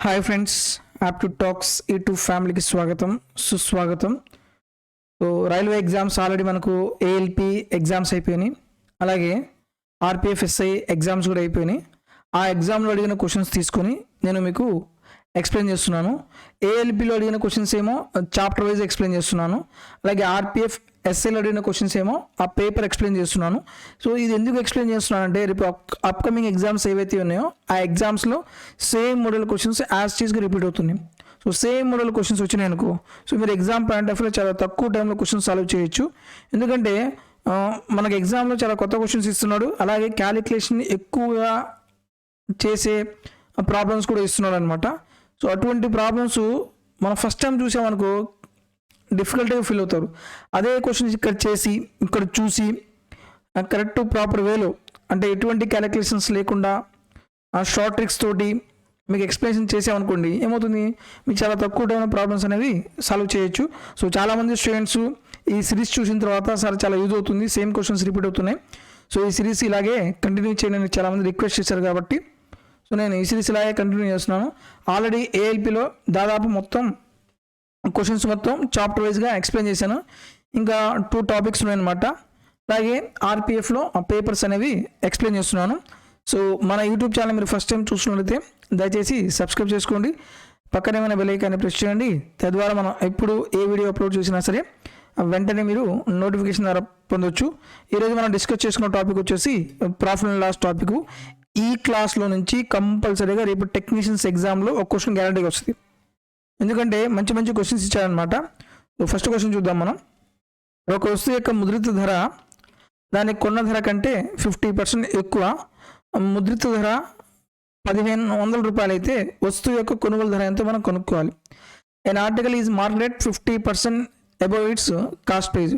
Hi friends, aptitude talks YouTube ఫ్యామిలీకి స్వాగతం సుస్వాగతం. సో రైల్వే ఎగ్జామ్స్ ఆల్రెడీ మనకు ఏఎల్పి ఎగ్జామ్స్ అయిపోయినాయి, అలాగే ఆర్పిఎఫ్ఎస్ఐ ఎగ్జామ్స్ కూడా అయిపోయినాయి. ఆ ఎగ్జామ్లో అడిగిన క్వశ్చన్స్ తీసుకొని నేను మీకు ఎక్స్ప్లెయిన్ చేస్తున్నాను. ఏఎల్పిలో అడిగిన క్వశ్చన్స్ ఏమో చాప్టర్ వైజ్ ఎక్స్ప్లెయిన్ చేస్తున్నాను, అలాగే ఆర్పిఎఫ్ ఎస్ఐలో అడిగిన క్వశ్చన్స్ ఏమో ఆ పేపర్ ఎక్స్ప్లెయిన్ చేస్తున్నాను. సో ఇది ఎందుకు ఎక్స్ప్లెయిన్ చేస్తున్నానంటే రేపు అప్కమింగ్ ఎగ్జామ్స్ ఏవైతే ఉన్నాయో ఆ ఎగ్జామ్స్లో సేమ్ మోడల్ క్వశ్చన్స్ యాజ్ టీజ్గా రిపీట్ అవుతున్నాయి. సో సేమ్ మోడల్ క్వశ్చన్స్ వచ్చినాయి అనుకో, సో మీరు ఎగ్జామ్ పాయింట్ ఆఫ్ వ్యూలో చాలా తక్కువ టైంలో క్వశ్చన్స్ సాల్వ్ చేయొచ్చు. ఎందుకంటే మనకు ఎగ్జామ్లో చాలా కొత్త క్వశ్చన్స్ ఇస్తున్నాడు, అలాగే క్యాలిక్యులేషన్ ఎక్కువగా చేసే ప్రాబ్లమ్స్ కూడా ఇస్తున్నాడు అనమాట. సో అటువంటి ప్రాబ్లమ్స్ మనం ఫస్ట్ టైం చూసామనుకో డిఫికల్ట్గా ఫీల్ అవుతారు. అదే క్వశ్చన్స్ ఇక్కడ చేసి ఇక్కడ చూసి కరెక్ట్ ప్రాపర్ వేలో, అంటే ఎటువంటి క్యాలిక్యులేషన్స్ లేకుండా షార్ట్ ట్రిక్స్ తోటి మీకు ఎక్స్ప్లెనేషన్ చేసామనుకోండి, ఏమవుతుంది, మీకు చాలా తక్కువ టైంలో ప్రాబ్లమ్స్ అనేవి సాల్వ్ చేయొచ్చు. సో చాలామంది స్టూడెంట్స్ ఈ సిరీస్ చూసిన తర్వాత సార్ చాలా యూజ్ అవుతుంది, సేమ్ క్వశ్చన్స్ రిపీట్ అవుతున్నాయి, సో ఈ సిరీస్ ఇలాగే కంటిన్యూ చేయని చాలామంది రిక్వెస్ట్ చేశారు. కాబట్టి సో నేను ఈ సిరీస్ ఇలాగే కంటిన్యూ చేస్తున్నాను. ఆల్రెడీ ఏఎల్పిలో దాదాపు మొత్తం క్వశ్చన్స్ మొత్తం చాప్టర్ వైజ్గా ఎక్స్ప్లెయిన్ చేశాను. ఇంకా 2 టాపిక్స్ ఉన్నాయన్నమాట. అలాగే ఆర్పిఎఫ్లో ఆ పేపర్స్ అనేవి ఎక్స్ప్లెయిన్ చేస్తున్నాను. సో మన యూట్యూబ్ ఛానల్ మీరు ఫస్ట్ టైం చూస్తున్నట్లయితే దయచేసి సబ్స్క్రైబ్ చేసుకోండి, పక్కనే ఉన్న బెల్ ఐకాన్ని ప్రెస్ చేయండి. తద్వారా మనం ఎప్పుడు ఏ వీడియో అప్లోడ్ చేసినా సరే వెంటనే మీరు నోటిఫికేషన్ ద్వారా పొందొచ్చు. ఈరోజు మనం డిస్కస్ చేసుకున్న టాపిక్ వచ్చేసి ప్రాఫిట్ అండ్ లాస్ టాపిక్. ఈ క్లాస్లో నుంచి కంపల్సరీగా రేపు టెక్నీషియన్స్ ఎగ్జామ్లో ఒక క్వశ్చన్ గ్యారంటీగా వస్తుంది, ఎందుకంటే మంచి మంచి క్వశ్చన్స్ ఇచ్చారనమాట. ఫస్ట్ క్వశ్చన్ చూద్దాం మనం. ఒక వస్తువు యొక్క ముద్రిత ధర దానికి కొన్న ధర కంటే 50% ఎక్కువ, ముద్రిత ధర 1500 రూపాయలు అయితే వస్తువు యొక్క కొనుగోలు ధర ఎంతో మనం కొనుక్కోవాలి. an article is marketed 50% above its cost praise.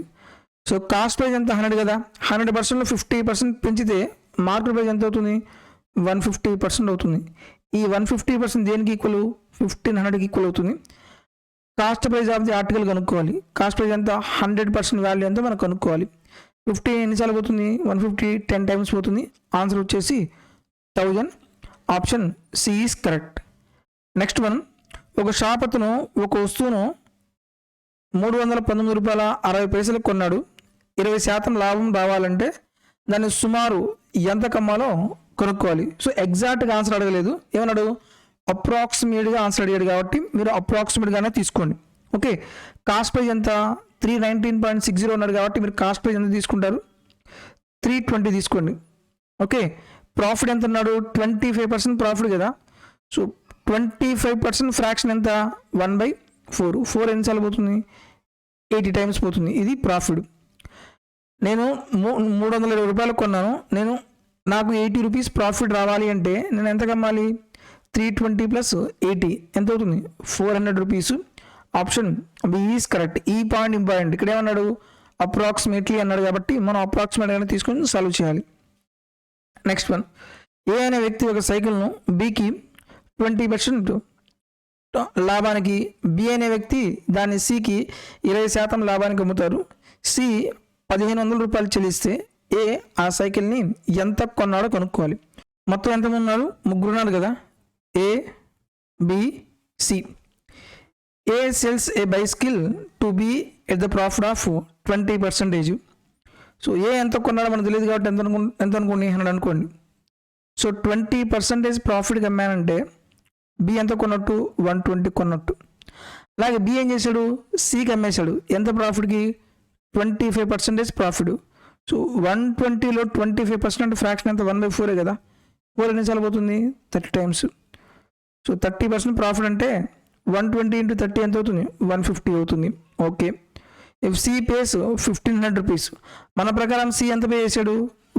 So cost praise ఎంత 100 కదా, 100%లో 50% పెంచితే మార్కెట్ ప్రైజ్ ఎంత అవుతుంది, 150% అవుతుంది. ఈ 150% దేనికి ఈక్వల్, 1500కి ఈక్వల్ అవుతుంది. Cost praise of the article కనుక్కోవాలి. కాస్ట్ ప్రైజ్ ఎంత, 100% వాల్యూ ఎంత మనం కనుక్కోవాలి. 50 ఎన్నిసార్లు పోతుంది, 150 10 టైమ్స్ పోతుంది. ఆన్సర్ వచ్చేసి 1000. Option C is correct. Next one. ఒక షాప్ అతను ఒక వస్తువును 319 రూపాయల 60 పైసలకు కొన్నాడు. 20% లాభం రావాలంటే దాన్ని సుమారు ఎంత కమ్మాలో కొనుక్కోవాలి. సో ఎగ్జాక్ట్గా ఆన్సర్ అడగలేదు, ఏమన్నాడు, అప్రాక్సిమేట్గా ఆన్సర్ అడిగాడు, కాబట్టి మీరు అప్రాక్సిమేట్గానే తీసుకోండి. ఓకే, కాస్ట్ ప్రైజ్ ఎంత 319.60 ఉన్నాడు, కాబట్టి మీరు కాస్ట్ ప్రైజ్ ఎంత తీసుకుంటారు, 320 తీసుకోండి. ఓకే, ప్రాఫిట్ ఎంత ఉన్నాడు, 25% ప్రాఫిట్ కదా. సో 25% ఫ్రాక్షన్ ఎంత, 1/4. 4 ఎన్నిసార్లు పోతుంది, 80 టైమ్స్ పోతుంది. ఇది ప్రాఫిట్. నేను 320 రూపాయలు కొన్నాను, నాకు 80 రూపీస్ ప్రాఫిట్ రావాలి అంటే నేను ఎంత కమ్మాలి, 320 + 80 ఎంత అవుతుంది, 400 rupees. Option B is correct. ఈ పాయింట్ ఇంపార్టెంట్. ఇక్కడ ఏమన్నాడు, అప్రాక్సిమేట్లీ అన్నాడు, కాబట్టి మనం అప్రాక్సిమేట్గానే తీసుకొని సాల్వ్ చేయాలి. Next one. ఏ అనే వ్యక్తి ఒక సైకిల్ను బికి 20% లాభానికి, బి అనే వ్యక్తి దాన్ని సికి 20% లాభానికి అమ్ముతారు. సి 1500 రూపాయలు చెల్లిస్తే ఏ ఆ సైకిల్ని ఎంత కొన్నాడో కనుక్కోవాలి. మొత్తం ఎంతమంది ఉన్నారు, ముగ్గురు ఉన్నారు కదా, A B C. A sells a bicycle to B at the profit of 20%. So A ఎంత కొన్నాడో మనకు తెలియదు, కాబట్టి ఎంత అనుకోండి, 100 అనుకోండి. సో 20% ప్రాఫిట్కి అమ్మానంటే బి ఎంత కొన్నట్టు, 120 కొన్నట్టు. అలాగే బి ఏం చేశాడు, సికి అమ్మేశాడు. ఎంత ప్రాఫిట్కి, 25% ప్రాఫిట్. సో 120లో 25% ఫ్రాక్షన్ ఎంత, 1/4 కదా. 4 ఎన్నిసార్లు పోతుంది, 30 టైమ్స్. సో 30% ప్రాఫిట్ అంటే 120 × 30 ఎంత అవుతుంది, 150 అవుతుంది. Okay, if C pays 1500 rupees, మన ప్రకారం సి ఎంత పే చేశాడు,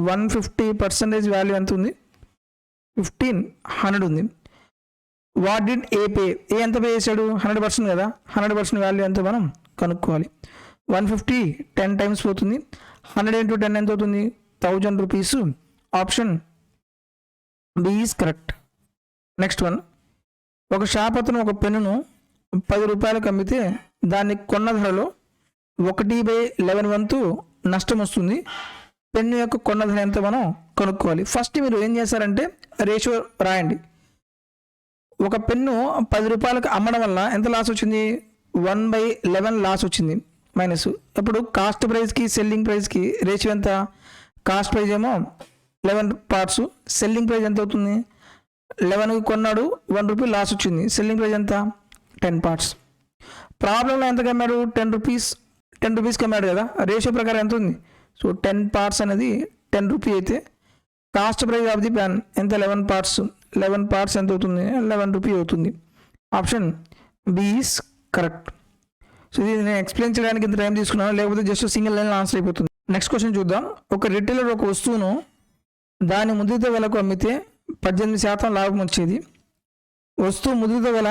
150% వాల్యూ ఎంత ఉంది, 1500 ఉంది. వాట్ డిడ్ ఏ పే, ఏ ఎంత పే చేశాడు, 100% కదా, 100% వాల్యూ ఎంత మనం కనుక్కోవాలి. 150 10 టైమ్స్ పోతుంది, 100 × 10 ఎంత అవుతుంది, 1000 rupees. Option B is correct. Next one. ఒక షాప్ అతను ఒక పెన్నును 10 రూపాయలకు అమ్మితే దాన్ని కొన్న ధరలో 1/11 వంతు నష్టం వస్తుంది. పెన్ను యొక్క కొన్న ధర ఎంత మనం కనుక్కోవాలి. ఫస్ట్ మీరు ఏం చేస్తారంటే రేషియో రాయండి. ఒక పెన్ను 10 రూపాయలకు అమ్మడం వల్ల ఎంత లాస్ వచ్చింది? 1/11 లాస్ వచ్చింది మైనస్. ఇప్పుడు కాస్ట్ ప్రైస్కి సెల్లింగ్ ప్రైస్కి రేషియో ఎంత? కాస్ట్ ప్రైస్ ఏమో 11 పార్ట్స్, సెల్లింగ్ ప్రైస్ ఎంత అవుతుంది? 11కి కొన్నాడు, 1 రూపీ లాస్ వచ్చింది. సెల్లింగ్ ప్రైస్ ఎంత? 10 పార్ట్స్. ప్రాబ్లంలో ఎంతకు అమ్మాడు? 10 రూపీస్కి అమ్మాడు కదా, రేషియో ప్రకారం ఎంత ఉంది? సో 10 పార్ట్స్ అనేది 10 రూపీ అయితే cost price of the pen ఎంత? 11 పార్ట్స్. 11 పార్ట్స్ ఎంత అవుతుంది? 11 రూపీ అవుతుంది. Option B is correct. So ఇది నేను ఎక్స్ప్లెయిన్ చేయడానికి ఇంత టైం తీసుకున్నాను, లేకపోతే జస్ట్ సింగిల్ లైన్ ఆన్సర్ అయిపోతుంది. నెక్స్ట్ క్వశ్చన్ చూద్దాం. ఒక రిటైలర్ ఒక వస్తువును దాని ముద్రిత వెలకు అమ్మితే 18% లాభం వచ్చేది. వస్తువు ముద్రిత వెల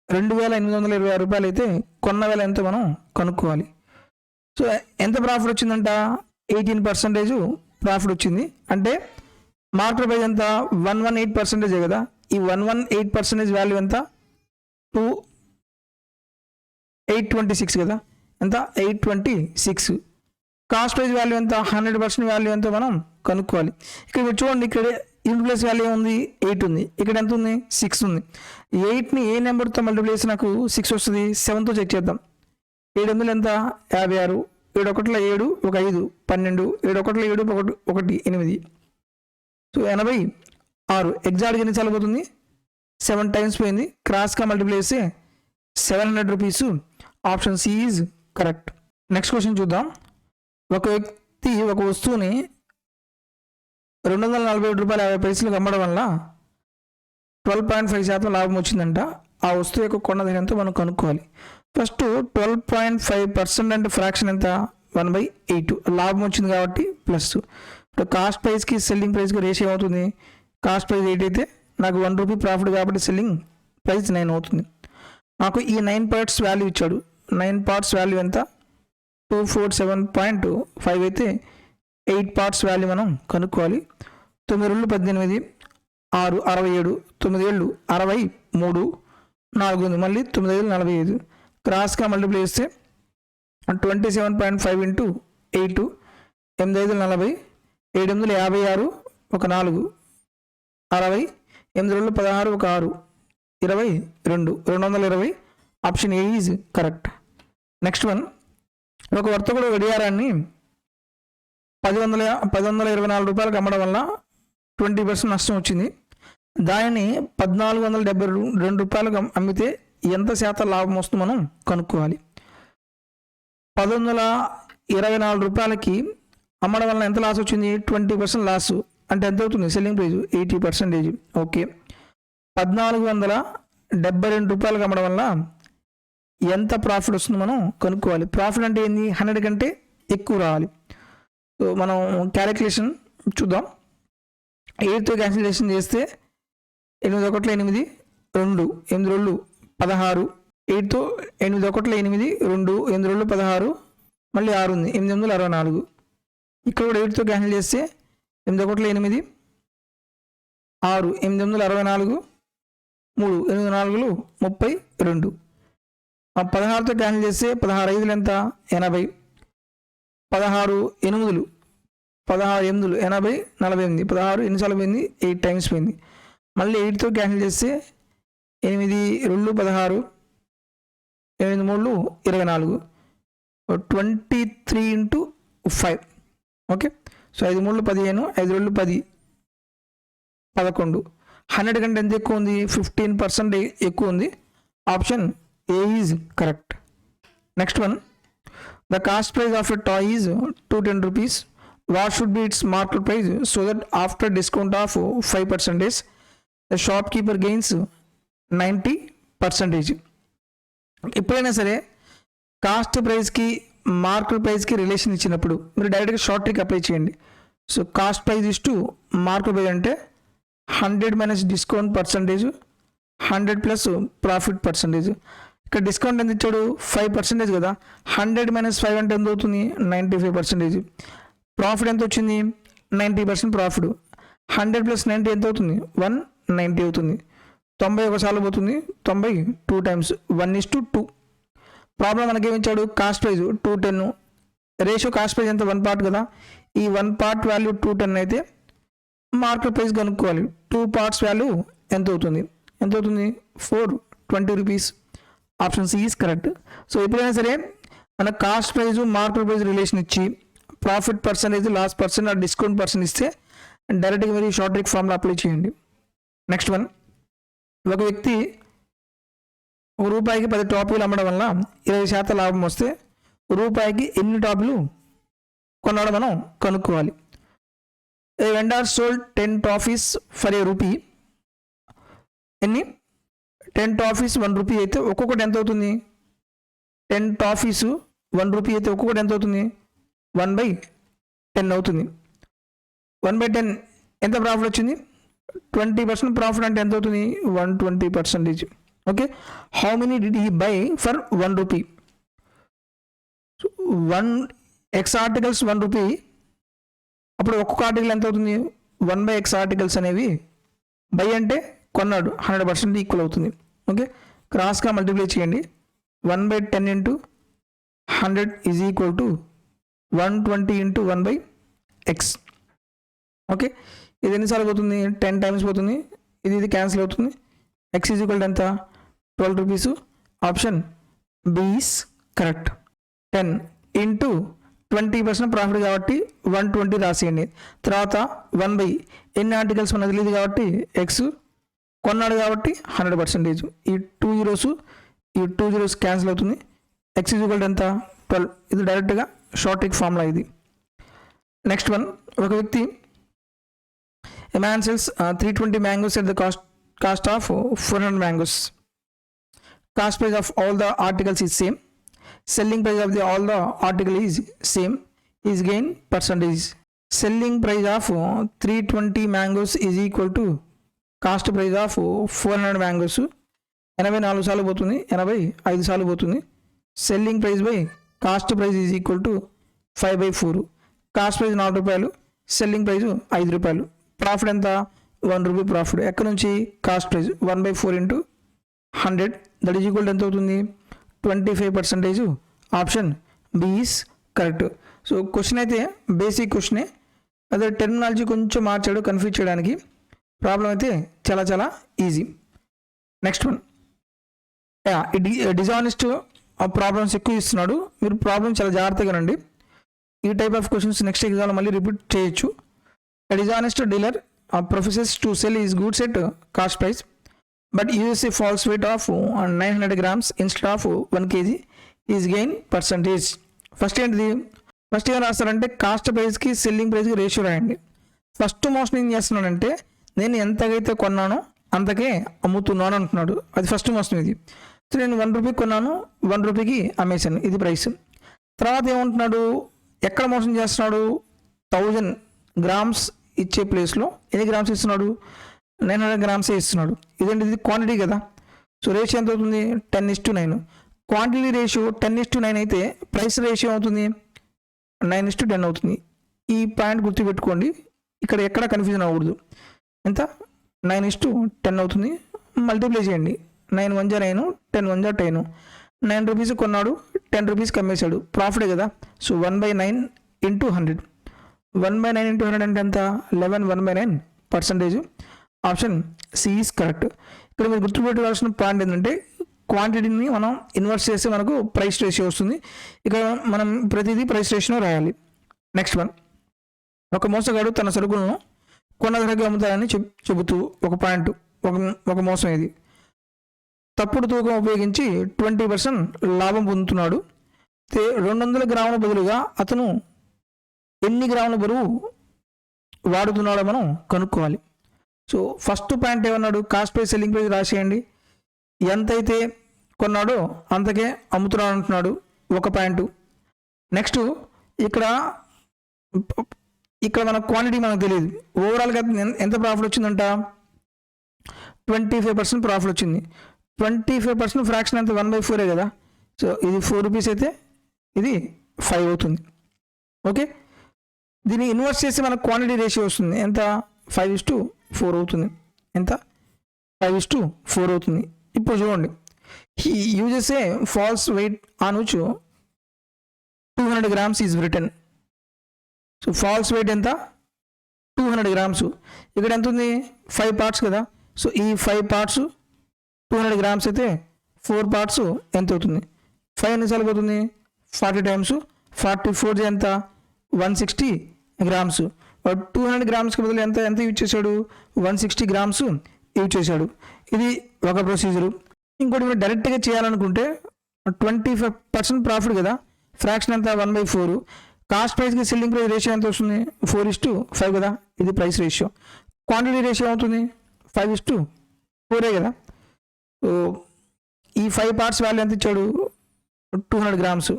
2,826 రూపాయలు అయితే కొన్న వెల ఎంతో మనం కనుక్కోవాలి. సో ఎంత ప్రాఫిట్ వచ్చిందంట? 18% ప్రాఫిట్ వచ్చింది. అంటే మార్కెట్ ప్రైస్ ఎంత? 118% కదా. ఈ 118% వాల్యూ ఎంత? 826 కదా. ఎంత? 826. కాస్ట్ ప్రైస్ వాల్యూ ఎంత? 100% వాల్యూ ఎంతో మనం కనుక్కోవాలి. ఇక్కడ మీరు చూడండి, ఇక్కడ యూనిట్ ప్లేస్ వాల్యూ ఉంది 8 ఉంది, ఇక్కడ ఎంత ఉంది? 6 ఉంది. 8ని ఏ నెంబర్తో మల్టిప్లై చేసి నాకు 6 వస్తుంది? 7తో చెక్ చేద్దాం. 7 ఎనిమిదిలు ఎంత? 56. 7 ఒకటిలో 7, 1 5, 12. 7 ఒకటిలో 7, 1 8. సో 86. ఎగ్జాక్ట్గా ఎన్ని సార్లు పోతుంది? 7 టైమ్స్ పోయింది. క్రాస్గా మల్టిప్లై చేస్తే 700 rupees. Option C is correct. Next question చూద్దాం. ఒక వ్యక్తి ఒక వస్తువుని 247 రూపాయల 50 పైసలకు అమ్మడం వల్ల 12.5% లాభం వచ్చిందంట. ఆ వస్తువు యొక్క కొన్న ధర ఎంతో మనం కనుక్కోవాలి. ఫస్ట్ 12.5% అంటే ఫ్రాక్షన్ ఎంత? 1/8. లాభం వచ్చింది కాబట్టి ప్లస్. ఇప్పుడు కాస్ట్ ప్రైస్కి సెల్లింగ్ ప్రైస్కి రేషియో ఏమవుతుంది? కాస్ట్ ప్రైస్ 8 అయితే నాకు 1 రూపీ ప్రాఫిట్ కాబట్టి సెల్లింగ్ ప్రైస్ 9 అవుతుంది. నాకు ఈ 9 పార్ట్స్ వాల్యూ ఇచ్చాడు. 9 పార్ట్స్ వాల్యూ ఎంత? 247.5 అయితే 8 పార్ట్స్ వాల్యూ మనం కనుక్కోవాలి. 9 2 18, 6 67, 9 7 63, 4 ఉంది, మళ్ళీ 9 5 45. క్రాస్గా మల్టిప్లై చేస్తే 27.5 into 8, 8 5 40, 7 8 56, 1 4, 60, 8 2 16, 1 6, 22, 220. Option A is correct. Next one. ఒక వర్తకుడు గడియారాన్ని 1024 రూపాయలకు అమ్మడం వల్ల 20% నష్టం వచ్చింది. దానిని 1472 రూపాయలకు అమ్మితే ఎంత శాతం లాభం వస్తుందో మనం కనుక్కోవాలి. 1124 రూపాయలకి అమ్మడం వల్ల ఎంత లాస్ వచ్చింది? 20% లాస్. అంటే ఎంత అవుతుంది? Selling price 80%. ఓకే. 1472 రూపాయలకు అమ్మడం వల్ల ఎంత ప్రాఫిట్ వస్తుందో మనం కనుక్కోవాలి. ప్రాఫిట్ అంటే ఏంది? 100 కంటే ఎక్కువ రావాలి. సో మనం క్యాలిక్యులేషన్ చూద్దాం. 8తో క్యాన్సిలేషన్ చేస్తే 8 1 8, 2, 8 2 16. 8తో 8 1 8, 2, 8 2 16, మళ్ళీ 6 ఉంది, 8 8 64. ఇక్కడ కూడా 8తో క్యాన్సిల్ చేస్తే 8 1 8, 6, 8 8 64, 3, 8 4 32. 16తో క్యాన్సిల్ చేస్తే 16 5 ఎంత? 80. 16 8, 16 8 80, 48. 16 ఎన్నిసార్లు పోయింది? 8 టైమ్స్ పోయింది. మళ్ళీ 8తో క్యాన్సిల్ చేస్తే 8 2 16, 8 3 24, 23 ఇంటూ 5. ఓకే. సో 5 3 15, 5 2 10, 11. 100 కంటే ఎంత ఎక్కువ ఉంది? 15% ఎక్కువ ఉంది. Option A is correct. Next one. The cost price of a toy is 210 rupees. What should be its market price so that after discount of 5%, the shopkeeper gains 90%? ఎప్పుడైనా సరే cost ప్రైస్కి market ప్రైస్కి రిలేషన్ ఇచ్చినప్పుడు మీరు డైరెక్ట్గా short trick apply చేయండి. So cost price is to market price అంటే 100 minus discount percentage, 100 plus profit percentage. ఇక్కడ డిస్కౌంట్ ఎంత ఇచ్చాడు? 5% కదా. 100 మైనస్ 5 అంటే ఎంత అవుతుంది? 95%. ప్రాఫిట్ ఎంత వచ్చింది? 90% ప్రాఫిట్. 100 ప్లస్ 90 ఎంత అవుతుంది? 190 అవుతుంది. 90 ఒకసార్లు పోతుంది, 90 2 టైమ్స్, 1:2. ప్రాబ్లం మనకేమిచ్చాడు? Cost price 210. Ratio cost price ఎంత? 1 పార్ట్ కదా. ఈ 1 పార్ట్ వాల్యూ 210 అయితే మార్కెట్ ప్రైస్ కనుక్కోవాలి. 2 పార్ట్స్ వాల్యూ ఎంత అవుతుంది? ఎంత అవుతుంది 420 rupees. Option C is correct. So ఎప్పుడైనా సరే మన cost price market price relation ఇచ్చి profit percentage loss percent discount percent ఇస్తే డైరెక్ట్గా మీరు షార్ట్ ట్రిక్ ఫార్ములా అప్లై చేయండి. నెక్స్ట్ వన్, ఒక వ్యక్తి రూపాయికి 10 టాపీలు అమ్మడం వల్ల 20% లాభం వస్తే రూపాయికి ఎన్ని టాపీలు కొన్నాడో మనం కనుక్కోవాలి. A vendor sold 10 toffees for a rupee. ఎన్ని 10 టాఫీస్ 1 రూపీ అయితే ఒక్కొక్కటి ఎంత అవుతుంది? 10 టాఫీస్ 1 రూపీ అయితే ఒక్కొక్కటి ఎంత అవుతుంది? 1/10 అవుతుంది. 1/10 ఎంత ప్రాఫిట్ వచ్చింది? 20% ప్రాఫిట్ అంటే ఎంత అవుతుంది? 120%. Okay, how many did he buy for 1 rupee? 1 X articles 1 rupee. అప్పుడు ఒక్కొక్క ఆర్టికల్ ఎంత అవుతుంది? 1/x ఆర్టికల్స్ అనేవి బై అంటే కొన్నాడు, 100% ఈక్వల్ అవుతుంది. ఓకే, క్రాస్గా మల్టిప్లై చేయండి. 1/10 into 100 is equal to 120 into 1/x. Okay, ఇది ఎన్నిసార్లు పోతుంది? 10 టైమ్స్ పోతుంది. ఇది క్యాన్సిల్ అవుతుంది. ఎక్స్ ఈజ్ ఈక్వల్ టు ఎంత? 12 rupees. Option B is correct. 10 into 20% profit కాబట్టి 120 రాసేయండి. తర్వాత 1/, ఎన్ని ఆర్టికల్స్ మనకు తెలియదు కాబట్టి ఎక్స్, కొన్నాడు కాబట్టి 100%. ఈ 2 zeros ఈ 2 zeros క్యాన్సిల్ అవుతుంది. ఎక్స్ ఈజ్ ఈక్వల్ టు ఎంత? 12. ఇది డైరెక్ట్గా షార్ట్ ట్రిక్ ఫార్ములా ఇది. నెక్స్ట్ వన్, ఒక వ్యక్తి a man sells 320 mangoes at the cost of 400 mangoes. Cost price of all the articles is same. Selling price of all the article is same. Is gain percentage. Selling price of 320 mangoes is equal to cost price of 400 mangoes. 84 సార్లు పోతుంది, 85 సార్లు పోతుంది. Selling price by cost price is equal to 5/4. Cost price 4 రూపాయలు, selling price 5 రూపాయలు. Profit ఎంత? 1 rupee profit. ఎక్కడ నుంచి? Cost price 1/4 into 100 that is equal ఎంత అవుతుంది? 25%. Option B is correct. So question అయితే బేసిక్ క్వశ్చనే, అదే టెర్మినాలజీ కొంచెం మార్చాడు కన్ఫ్యూజ్ చేయడానికి. ప్రాబ్లం అయితే చాలా చాలా easy. Next one, dishonest problems ఎక్కువ ఇస్తున్నాడు. మీరు ప్రాబ్లమ్ చాలా జాగ్రత్తగా రండి. ఈ టైప్ ఆఫ్ క్వశ్చన్స్ నెక్స్ట్ ఎగ్జామ్లో మళ్ళీ రిపీట్ చేయొచ్చు. A dishonest dealer professes to sell his goods at cost price but uses a false weight of 900 grams instead of 1 kg. His gain percentage. First ఏంటిది? First ఏం రాస్తారంటే cost ప్రైస్కి selling ప్రైస్కి ratio రాయండి. First motion ఏం చేస్తున్నాడంటే నేను ఎంతకైతే కొన్నానో అంతకే అమ్ముతున్నాను అంటున్నాడు. అది ఫస్ట్ మోషన్ ఇది. సో నేను 1 రూపీకి కొన్నాను, 1 రూపీకి అమ్మేశాను, ఇది ప్రైస్. తర్వాత ఏమంటున్నాడు? ఎక్కడ మోసం చేస్తున్నాడు? 1000 గ్రామ్స్ ఇచ్చే ప్లేస్లో ఎన్ని గ్రామ్స్ ఇస్తున్నాడు? 900 గ్రామ్సే ఇస్తున్నాడు. ఇదేంటి? ఇది క్వాంటిటీ కదా. సో రేషియో ఎంత అవుతుంది? 10:9. క్వాంటిటీ రేషియో 10:9 అయితే ప్రైస్ రేషియో అవుతుంది 9:10 అవుతుంది. ఈ పాయింట్ గుర్తుపెట్టుకోండి, ఇక్కడ ఎక్కడ కన్ఫ్యూజన్ అవ్వకూడదు. ఎంత? 9:10 అవుతుంది. మల్టిప్లై చేయండి. 9 1 9, 10 1 10. 9 రూపీస్ కొన్నాడు, 10 రూపీస్కి అమ్మేశాడు, ప్రాఫిటే కదా. So 1/9 into 100. 1/9 ఇంటూ 100 అంటే ఎంత? 11. 1/9%. Option C is correct. ఇక్కడ మీరు గుర్తుపెట్టుకోవాల్సిన పాయింట్ ఏంటంటే క్వాంటిటీని మనం ఇన్వర్స్ చేస్తే మనకు ప్రైస్ రేషియో వస్తుంది. ఇక్కడ మనం ప్రతిదీ ప్రైస్ రేషియో రాయాలి. నెక్స్ట్ వన్, ఒక మోసగాడు తన సరుకులను కొన్న ధరకి అమ్ముతారని చెబుతూ ఒక పాయింట్, ఒక మోసం ఇది. తప్పుడు తూకం ఉపయోగించి 20% లాభం పొందుతున్నాడు. 200 గ్రాముల బదులుగా అతను ఎన్ని గ్రాముల బరువు వాడుతున్నాడో మనం కనుక్కోవాలి. సో ఫస్ట్ పాయింట్ ఏమన్నాడు? కాస్ట్ ప్రైస్ సెల్లింగ్ ప్రైస్ రాసేయండి. ఎంతైతే కొన్నాడో అంతకే అమ్ముతున్నాడు అంటున్నాడు, ఒక పాయింట్. నెక్స్ట్ ఇక్కడ మన క్వాంటిటీ మనకు తెలియదు. ఓవరాల్గా ఎంత ప్రాఫిట్ వచ్చిందంట? 25% ప్రాఫిట్ వచ్చింది. 25% ఫ్రాక్షన్ ఎంత? 1/4 కదా. సో ఇది 4 రూపీస్ అయితే ఇది 5 అవుతుంది. ఓకే, దీన్ని ఇన్వర్స్ చేసి మనకు క్వాంటిటీ రేషియో వస్తుంది. ఎంత? 5:4 అవుతుంది. ఎంత? 5:4 అవుతుంది. ఇప్పుడు చూడండి, he uses a false weight on which 200 grams is return. So false weight ఎంత? 200 grams. ఇక్కడ ఎంత ఉంది? 5 parts కదా. సో ఈ 5 parts 200 గ్రామ్స్ అయితే 4 పార్ట్స్ ఎంత అవుతుంది? 5 ఎన్నిసార్లు అవుతుంది? 40 టైమ్స్ 44 ఎంత? 160 గ్రామ్స్. 200 గ్రామ్స్కి బదులు ఎంత ఎంత యూజ్ చేశాడు? 160 గ్రామ్స్ యూజ్ చేశాడు. ఇది ఒక ప్రొసీజరు. ఇంకోటి మీరు డైరెక్ట్గా చేయాలనుకుంటే 25% ప్రాఫిట్ కదా, ఫ్రాక్షన్ ఎంత? 1/4. కాస్ట్ ప్రైస్కి సెల్లింగ్ ప్రైస్ రేషియో ఎంత వస్తుంది? 4:5 కదా, ఇది ప్రైస్ రేషియో. క్వాంటిటీ రేషియో అవుతుంది 5:4 కదా. సో ఈ 5 పార్ట్స్ వాల్యూ ఎంత ఇచ్చాడు? 200 గ్రామ్స్.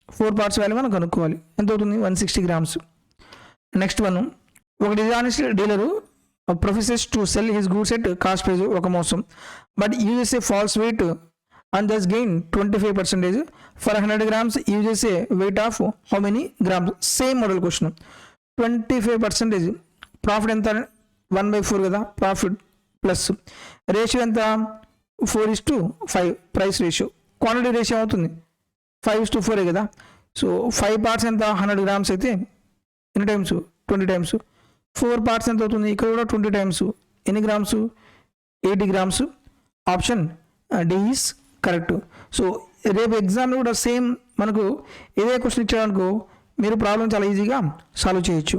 4 పార్ట్స్ వాల్యూ మనం కనుక్కోవాలి, ఎంత అవుతుంది? 160 గ్రామ్స్. నెక్స్ట్ వన్, ఒక dishonest dealer professes to sell his goods at cost price, ఒక మోసం, but uses a false weight and thus gain 25%. For 100 grams uses a weight of how many grams? Same model question. 25% profit ఎంత? 1/4 కదా, profit plus ratio ఎంత? 4:5 price ratio. Quantity ratio అవుతుంది 5:4 కదా. So 5 parts ఎంత? 100 grams అయితే ఎన్ని times? 20 times. 4 parts ఎంత అవుతుంది? ఇక్కడ కూడా 20 టైమ్స్. ఎన్ని grams? 80 grams. Option D is correct. So రేపు ఎగ్జామ్ కూడా సేమ్ మనకు ఇదే క్వశ్చన్ ఇచ్చాడనుకో, మీరు ప్రాబ్లం చాలా ఈజీగా సాల్వ్ చేయొచ్చు.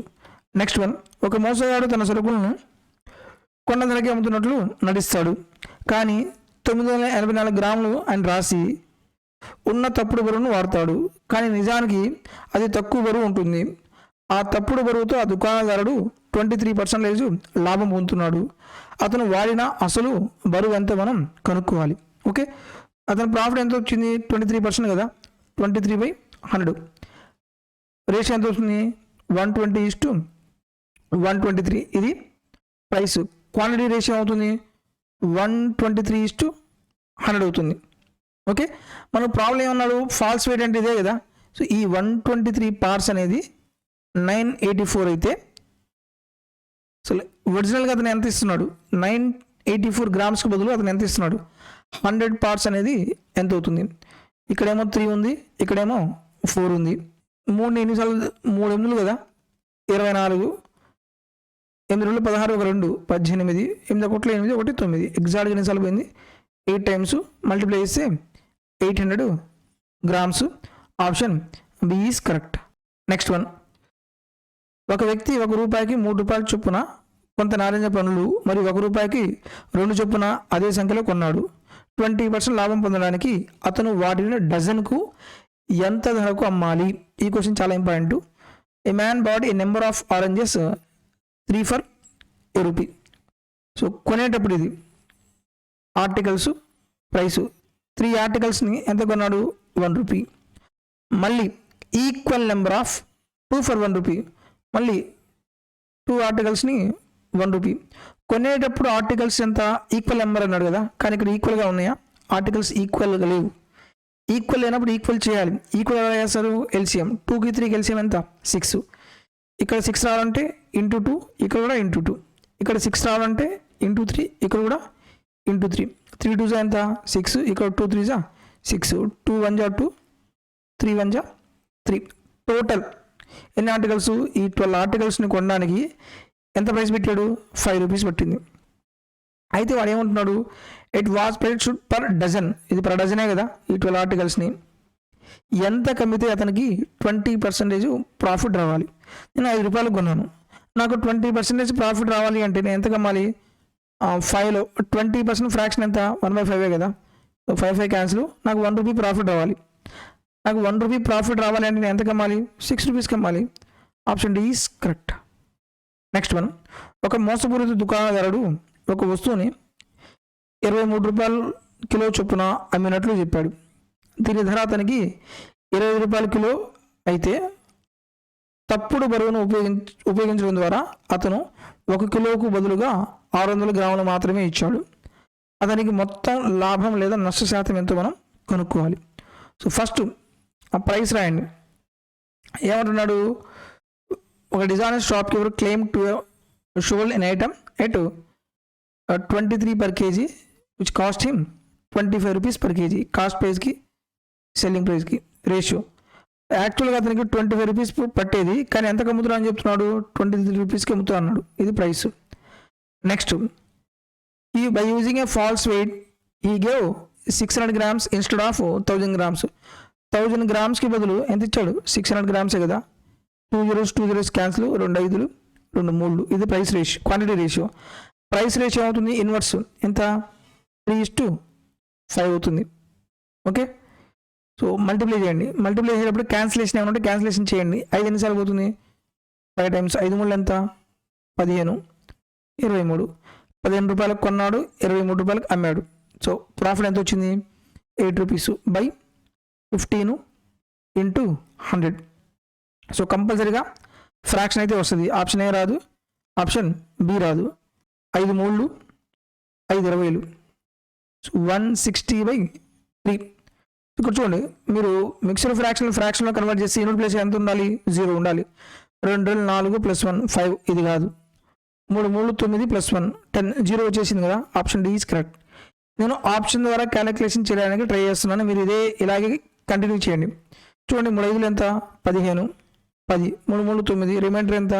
నెక్స్ట్ వన్, ఒక మోసగాడు తన సరుకులను కొండ ధరకి అమ్ముతున్నట్లు నటిస్తాడు, కానీ 984 గ్రాములు అని రాసి ఉన్న తప్పుడు బరువును వాడతాడు, కానీ నిజానికి అది తక్కువ బరువు ఉంటుంది. ఆ తప్పుడు బరువుతో ఆ దుకాణదారుడు 23% లాభం పొందుతున్నాడు. అతను వాడిన అసలు బరువు ఎంత మనం కనుక్కోవాలి. ఓకే, అతని ప్రాఫిట్ ఎంత వచ్చింది? 23% కదా, 23/100. రేషియో ఎంత వస్తుంది? 120:123. ఇది ప్రైస్. క్వాంటిటీ రేషియో అవుతుంది 123:100 అవుతుంది. ఓకే, మన ప్రాబ్లం ఏమన్నాడు? ఫాల్స్ వెయిట్ అంటే ఇదే కదా. సో ఈ 123 పార్ట్స్ అనేది 984 అయితే, సో ఒరిజినల్గా అతను ఎంత ఇస్తున్నాడు? 984 గ్రామ్స్కి బదులు అతను ఎంత ఇస్తున్నాడు? 100 పార్ట్స్ అనేది ఎంత అవుతుంది? ఇక్కడేమో 3 ఉంది, ఇక్కడేమో 4 ఉంది. 3 ఎన్నిసార్లు? 3 ఎనిమిదిలు కదా, 24. 8 2 16, 1 2 18. 8 1 8 1 9. ఎగ్జాక్ట్గా ఎన్నిసార్లు పోయింది? 8 టైమ్స్. మల్టిప్లై చేస్తే 800 grams. Option B is correct. Next one, ఒక వ్యక్తి ₹1కి 3 రూపాయల చొప్పున కొంత నారింజ పండ్లు మరియు ₹1కి 2 చొప్పున అదే సంఖ్యలో కొన్నాడు. 20% లాభం పొందడానికి అతను వాటిని డజన్కు ఎంత ధరకు అమ్మాలి? ఈ క్వశ్చన్ చాలా important. A man bought a number of oranges 3 for ₹1. So కొనేటప్పుడు ఇది ఆర్టికల్స్ ప్రైసు. 3 ఆర్టికల్స్ని ఎంత కొన్నాడు? ₹1. మళ్ళీ ఈక్వల్ నెంబర్ ఆఫ్ 2 for ₹1. మళ్ళీ 2 ఆర్టికల్స్ని ₹1. కొనేటప్పుడు ఆర్టికల్స్ ఎంత? ఈక్వల్ నెంబర్ అన్నాడు కదా, కానీ ఇక్కడ ఈక్వల్గా ఉన్నాయా? ఆర్టికల్స్ ఈక్వల్గా లేవు. ఈక్వల్ లేనప్పుడు ఈక్వల్ చేయాలి. ఈక్వల్ ఎలా చేస్తారు? ఎల్సిఎం. 2కి 3కి ఎల్సిఎం ఎంత? 6. ఇక్కడ 6 రావాలంటే ×2, ఇక్కడ కూడా ×2. ఇక్కడ 6 రావాలంటే ×3, ఇక్కడ కూడా ×3. 3 2 ఎంత? 6. ఇక్కడ 2 3 6. 2 1 2, 3 1 3. టోటల్ ఎన్ని ఆర్టికల్స్? ఈ 12 ఆర్టికల్స్ని కొనడానికి ఎంత ప్రైస్ పెట్టాడు? ₹5 పట్టింది. అయితే వాడు ఏమంటున్నాడు? It was price should per dozen. ఇది పర్ డజనే కదా. ఈ 12 ఆర్టికల్స్ని ఎంత కమ్మితే అతనికి 20% ప్రాఫిట్ రావాలి? నేను ₹5 కొన్నాను, నాకు 20% ప్రాఫిట్ రావాలి అంటే నేను ఎంత కమ్మాలి? 5లో 20% ఫ్రాక్షన్ ఎంత? 1/5 కదా. 5 క్యాన్సిల్. నాకు ₹1 ప్రాఫిట్ రావాలి. నాకు ₹1 ప్రాఫిట్ రావాలి అంటే నేను ఎంత కమ్మాలి? ₹6 కమ్మాలి. Option D is correct. Next one, ఒక మోసపూరిత దుకాణదారుడు ఒక వస్తువుని ₹23 కిలో చొప్పున అమ్మినట్లు చెప్పాడు. దీని ధర అతనికి ₹20 కిలో అయితే తప్పుడు బరువును ఉపయోగించడం ద్వారా అతను 1 కిలోకు బదులుగా 600 గ్రాములు మాత్రమే ఇచ్చాడు. అతనికి మొత్తం లాభం లేదా నష్ట శాతం ఎంతో మనం కనుక్కోవాలి. సో ఫస్ట్ ఆ ప్రైస్ రాయండి. ఏమంటున్నాడు? ఒక dishonour shop keeper claim to should an item at 23 per kg which cost him ₹25 per kg. Cost ప్రైస్కి సెల్లింగ్ ప్రైస్కి రేషియో. యాక్చువల్గా అతనికి ₹25 పట్టేది, కానీ ఎంత అమ్ముతున్నా అని చెప్తున్నాడు? ₹23కి అమ్ముతా అన్నాడు. ఇది ప్రైస్. నెక్స్ట్, ఈ by using a false weight he gave 600 grams instead of 1000 grams. 1000 grams బదులు ఎంత ఇచ్చాడు? 600 grams కదా. 2 zeros క్యాన్సిల్, 2 5లు 2 3లు. ఇది price ratio, quantity ratio. Price ratio అవుతుంది ఇన్వర్స్ ఎంత? 3:5 అవుతుంది. ఓకే, సో మల్టిప్లై చేయండి. మల్టిప్లై చేసేటప్పుడు క్యాన్సిలేషన్ ఏమంటే క్యాన్సిలేషన్ చేయండి. 5 ఎన్నిసార్లు పోతుంది? 5 times 5 3 ఎంత? 15, 23. 15 రూపాయలకు కొన్నాడు, 23 రూపాయలకు అమ్మాడు. సో ప్రాఫిట్ ఎంత వచ్చింది? 8 rupees బై 15 into 100. సో కంపల్సరీగా ఫ్రాక్షన్ అయితే వస్తుంది. ఆప్షన్ ఏ రాదు, ఆప్షన్ బి రాదు. 5 3లు 5 20లు. 160/3. ఇక్కడ చూడండి, మీరు మిక్సర్ ఫ్రాక్షన్లో కన్వర్ట్ చేసి యూనిట్ ప్లేస్ ఎంత ఉండాలి? 0 ఉండాలి. 2 4 + 1 5. ఇది కాదు. 3 3 9 + 1 10. 0 వచ్చేసింది కదా. Option D is correct. నేను ఆప్షన్ ద్వారా క్యాలిక్యులేషన్ చేయడానికి ట్రై చేస్తున్నాను. మీరు ఇలాగే కంటిన్యూ చేయండి. చూడండి, 3 5లు ఎంత? 15, 10. 3 3 9. రిమైండర్ ఎంత?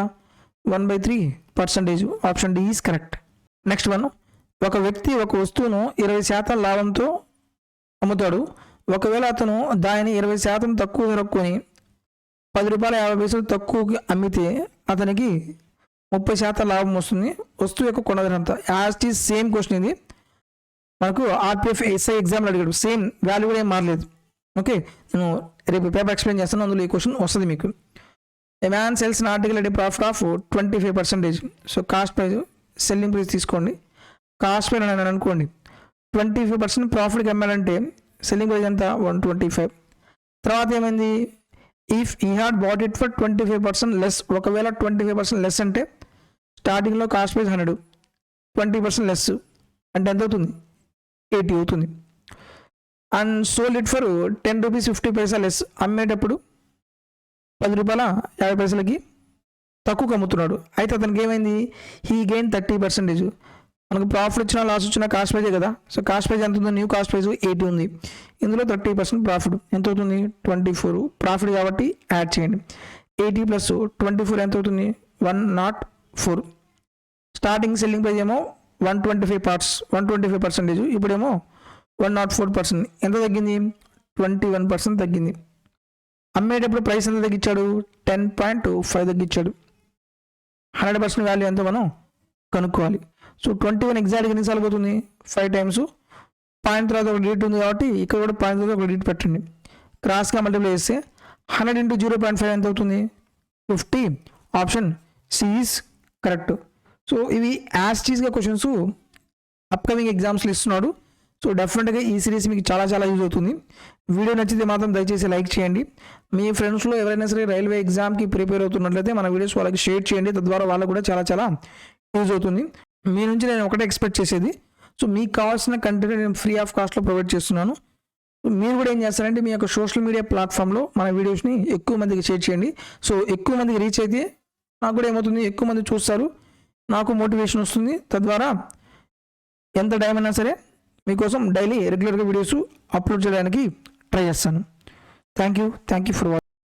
1/3%. Option D is correct. Next one, ఒక వ్యక్తి ఒక వస్తువును 20% లాభంతో అమ్ముతాడు. ఒకవేళ అతను దానిని 20% తక్కువ ధరకు కొని ₹10.50 తక్కువకి అమ్మితే అతనికి 30% లాభం వస్తుంది. వస్తువు యొక్క కొన్న ధర ఎంత? As it is same question ఇది. మనకు ఆర్పిఎఫ్ ఎస్ఐ ఎగ్జామ్లో అడిగాడు. సేమ్ వాల్యూ కూడా ఏం మారలేదు. ఓకే, నేను రేపు పేపర్ ఎక్స్ప్లెయిన్ చేస్తాను, అందులో ఈ క్వశ్చన్ వస్తుంది మీకు. ఏ man cells an article at a profit of 25%. So cost price, selling price తీసుకోండి. కాస్ట్ ప్రైస్ అని అనుకోండి, 25% ప్రాఫిట్కి అమ్మాడంటే సెల్లింగ్ ప్రైస్ ఎంత? 125. తర్వాత ఏమైంది? ఇఫ్ ఈ had bought it for 25% less. ఒకవేళ 25% లెస్ అంటే స్టార్టింగ్లో కాస్ట్ ప్రైస్ 100, 20% లెస్ అంటే ఎంత అవుతుంది? 80 అవుతుంది. And sold it for 10 rupees 50 less. అమ్మేటప్పుడు ₹10.50 తక్కువకు అమ్ముతున్నాడు. అయితే అతనికి ఏమైంది? He gain 30%. మనకు ప్రాఫిట్ వచ్చినా లాస్ వచ్చినా కాస్ట్ ప్రైజే కదా. సో కాస్ట్ ప్రైజ్ ఎంత ఉంది? న్యూ కాస్ట్ ప్రైజ్ 80 ఉంది. ఇందులో 30% ప్రాఫిట్ ఎంత అవుతుంది? 24. ప్రాఫిట్ కాబట్టి యాడ్ చేయండి. 80 + 24 ఎంత అవుతుంది? 104. స్టార్టింగ్ సెల్లింగ్ ప్రైజ్ ఏమో 125%. ఇప్పుడేమో 104%. ఎంత తగ్గింది? 21% తగ్గింది. అమ్మేటప్పుడు ప్రైస్ ఎంత తగ్గించాడు? 10.5 తగ్గించాడు. 100% వాల్యూ ఎంత మనం కనుక్కోవాలి. సో 21 ఎగ్జాక్ట్గా ఎన్నిసార్లు పోతుంది? 5 times. పాయింట్ తర్వాత ఒక డిజిట్ ఉంది కాబట్టి ఇక్కడ కూడా పాయింట్ తర్వాత ఒక డిజిట్ పెట్టండి. క్రాస్గా మల్టిప్లై చేస్తే 100 × 0.5 ఎంత అవుతుంది? 50. Option C is correct. So ఇవి యాజ్ టీజ్గా క్వశ్చన్స్ అప్కమింగ్ ఎగ్జామ్స్లో ఇస్తున్నాడు. సో డెఫినెట్గా ఈ సిరీస్ మీకు చాలా చాలా యూజ్ అవుతుంది. వీడియో నచ్చితే మాత్రం దయచేసి లైక్ చేయండి. మీ ఫ్రెండ్స్లో ఎవరైనా సరే రైల్వే ఎగ్జామ్కి ప్రిపేర్ అవుతున్నట్లయితే మన వీడియోస్ వాళ్ళకి షేర్ చేయండి. తద్వారా వాళ్ళకు కూడా చాలా చాలా యూజ్ అవుతుంది. మీ నుంచి నేను ఒకటే ఎక్స్పెక్ట్ చేసేది, సో మీకు కావాల్సిన కంటెంట్ నేను ఫ్రీ ఆఫ్ కాస్ట్లో ప్రొవైడ్ చేస్తున్నాను. మీరు కూడా ఏం చేస్తారంటే మీ యొక్క సోషల్ మీడియా ప్లాట్ఫామ్లో మన వీడియోస్ని ఎక్కువ మందికి షేర్ చేయండి. సో ఎక్కువ మందికి రీచ్ అయితే నాకు కూడా ఏమవుతుంది? ఎక్కువ మంది చూస్తారు, నాకు మోటివేషన్ వస్తుంది. తద్వారా ఎంత టైం అయినా సరే మీకోసం డైలీ రెగ్యులర్గా వీడియోస్ అప్లోడ్ చేయడానికి ట్రై చేస్తాను. Thank you for watching.